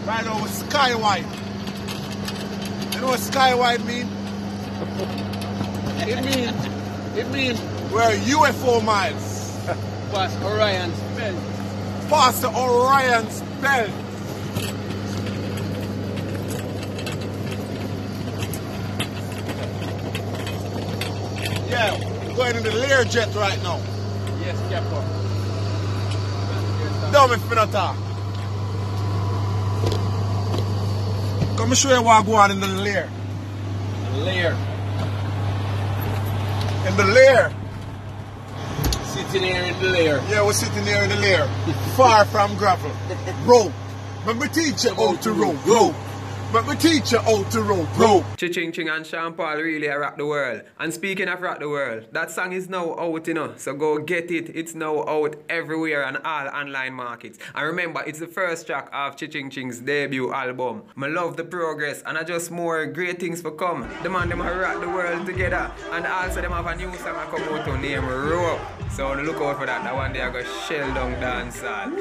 Right now with sky white. You know what sky white mean? It means we're UFO miles. Past Orion's belt. Past the Orion's belt. Yeah, we're going in the Learjet right now. Yes, Captain. Dumb if we not talk. Come show you what go on in the lair. Lair. In the lair. Sitting here in the lair. Yeah, we're sitting here in the lair. Far from gravel. Rope. Let me teach you how to rope. Rope. Let me teach you how to rope. Rope. Ching and Sean Paul really rock the world. And speaking of rock the world, that song is now out, you know. So go get it. It's now out everywhere on all online markets. And remember, it's the first track of Ching's debut album. I love the progress and I just more great things for come. The man them rock the world together. And also them have a new song I come out to name Rope. So look out for that. That one day I go shell down dancehall.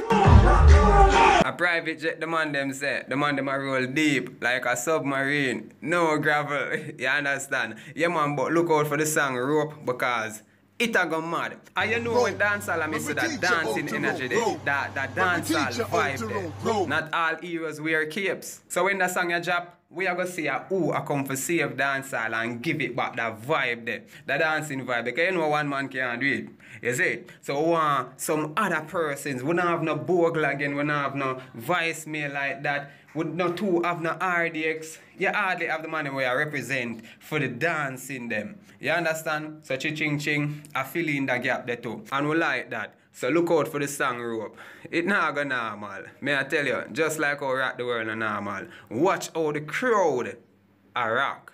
A private jet, the man them say. The man them a roll deep like a submarine. No gravel. You understand? Yeah man, but look out for the song Rope because it a go mad. And you know when dancehall I miss that dancing energy there. That dancehall vibe there. Not all heroes wear capes. So when the song you drop, we are going to see who I come for save dancehall and give it back that vibe there. The dancing vibe. Because you know one man can't do it. You see it? So we want some other persons. We don't have no bogle again. We don't have no voicemail like that. We not two have no RDX. You hardly have the money where I represent for the dance in them. You understand? So Ching, I fill in the gap there too. And we like that. So look out for the song Rope. It not go normal. May I tell you, just like how rock the world is normal. Watch how the crowd a rock.